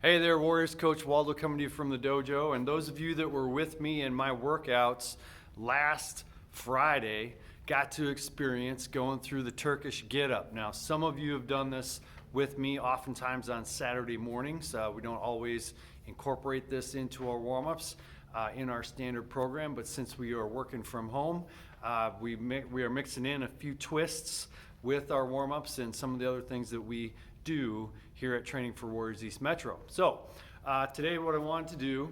Hey there, Warriors. Coach Waldo coming to you from the dojo. And those of you that were with me in my workouts last Friday got to experience going through the Turkish Get Up. Now, some of you have done this with me oftentimes on Saturday mornings. We don't always incorporate this into our warm-ups in our standard program, but since we are working from home, we are mixing in a few twists with our warm-ups and some of the other things that we do here at Training for Warriors East Metro. So today what I want to do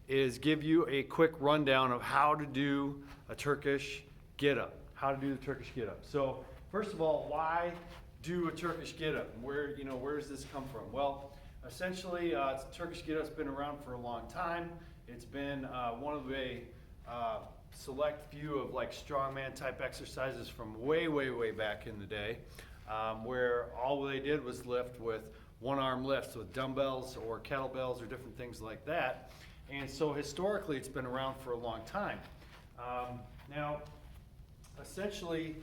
is give you a quick rundown of how to do a Turkish Get Up. How to do the Turkish Get Up. So first of all, why do a Turkish Get Up? Where does this come from? Well, essentially, Turkish Get Up's been around for a long time. It's been one of a select few of like strongman type exercises from way back in the day. Where all they did was lift with one arm lifts with dumbbells or kettlebells or different things like that. And so historically it's been around for a long time. Now, essentially,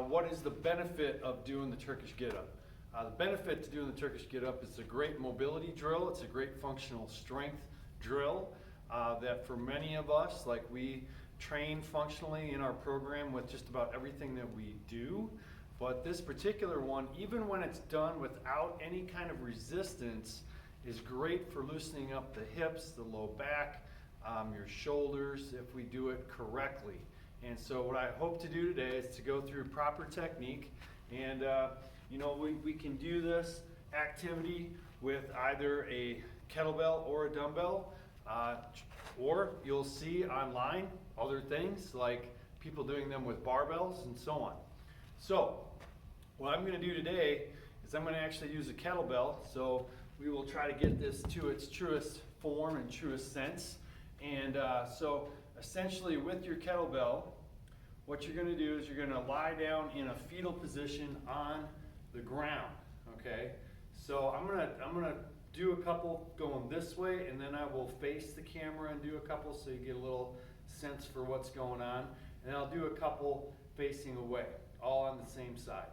what is the benefit of doing the Turkish Get Up? The benefit to doing the Turkish Get Up is a great mobility drill. It's a great functional strength drill that for many of us, like we train functionally in our program with just about everything that we do. But this particular one, even when it's done without any kind of resistance, is great for loosening up the hips, the low back, your shoulders, if we do it correctly. And so what I hope to do today is to go through proper technique. And we can do this activity with either a kettlebell or a dumbbell, or you'll see online other things like people doing them with barbells and so on. So what I'm going to do today is I'm going to actually use a kettlebell. So we will try to get this to its truest form and truest sense. And so essentially with your kettlebell, what you're going to do is you're going to lie down in a fetal position on the ground. Okay. So I'm going to do a couple going this way, and then I will face the camera and do a couple so you get a little sense for what's going on. And I'll do a couple facing away, all on the same side.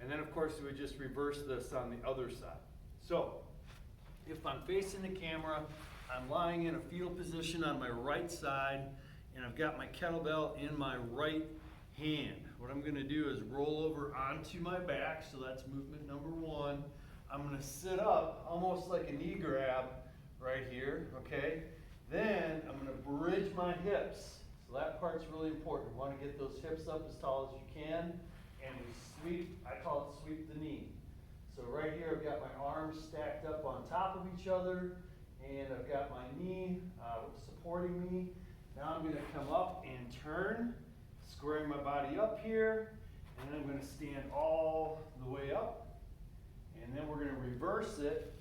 And then of course we would just reverse this on the other side. So if I'm facing the camera, I'm lying in a fetal position on my right side, and I've got my kettlebell in my right hand. What I'm going to do is roll over onto my back, so that's movement number one. I'm going to sit up almost like a knee grab right here, okay? Then I'm going to bridge my hips. So that part's really important. You want to get those hips up as tall as you can, and we sweep, I call it sweep the knee. So right here I've got my arms stacked up on top of each other, and I've got my knee supporting me. Now I'm going to come up and turn, squaring my body up here, and then I'm going to stand all the way up. And then we're going to reverse it,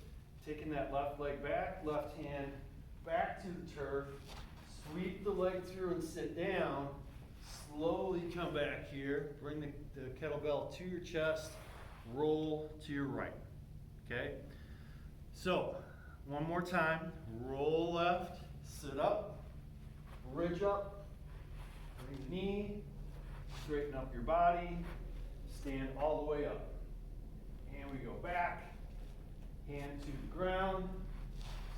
taking that left leg back, left hand back to the turf, sweep the leg through and sit down, slowly come back here, bring the kettlebell to your chest, roll to your right, okay? So, one more time, roll left, sit up, bridge up, bring the knee, straighten up your body, stand all the way up. And we go back, hand to the ground,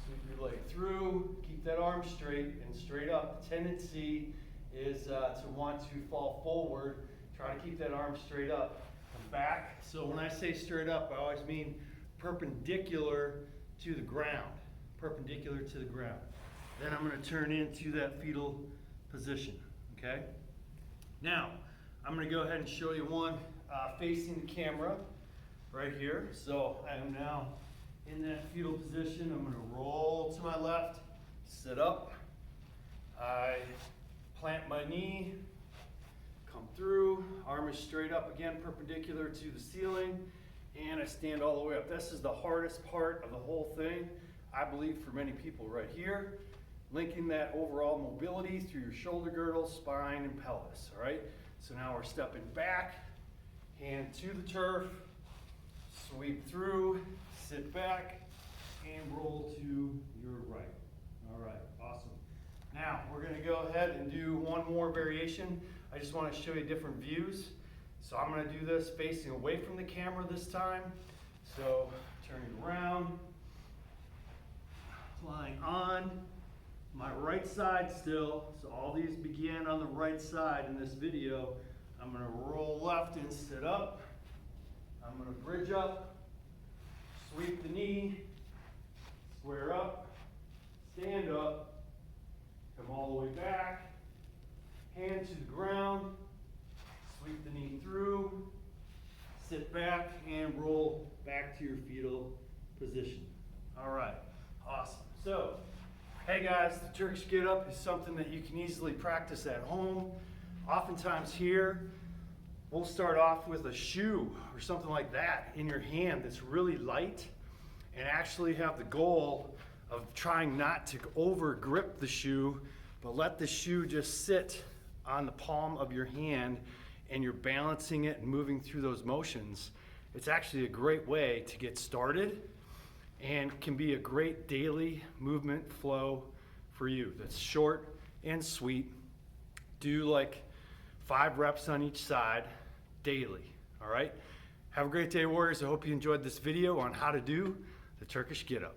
sweep your leg through, keep that arm straight and straight up. The tendency is to want to fall forward, try to keep that arm straight up and back. So when I say straight up, I always mean perpendicular to the ground, perpendicular to the ground. Then I'm going to turn into that fetal position, okay? Now, I'm going to go ahead and show you one facing the camera. Right here. So I am now in that fetal position. I'm going to roll to my left, sit up. I plant my knee, come through, arm is straight up again, perpendicular to the ceiling, and I stand all the way up. This is the hardest part of the whole thing, I believe, for many people right here. Linking that overall mobility through your shoulder girdle, spine, and pelvis. All right. So now we're stepping back, hand to the turf. Sweep through, sit back, and roll to your right. All right, awesome. Now, we're going to go ahead and do one more variation. I just want to show you different views. So I'm going to do this facing away from the camera this time. So turning around, and on my right side still, so all these begin on the right side in this video. I'm gonna roll left and sit up. I'm gonna bridge up, sweep the knee, square up, stand up, come all the way back, hand to the ground, sweep the knee through, sit back and roll back to your fetal position. All right, awesome. So, hey guys, the Turkish Get Up is something that you can easily practice at home. Oftentimes here, we'll start off with a shoe or something like that in your hand that's really light, and actually have the goal of trying not to over grip the shoe, but let the shoe just sit on the palm of your hand, and you're balancing it and moving through those motions. It's actually a great way to get started and can be a great daily movement flow for you. That's short and sweet. Do like 5 reps on each side daily, all right? Have a great day, Warriors. I hope you enjoyed this video on how to do the Turkish Get Up.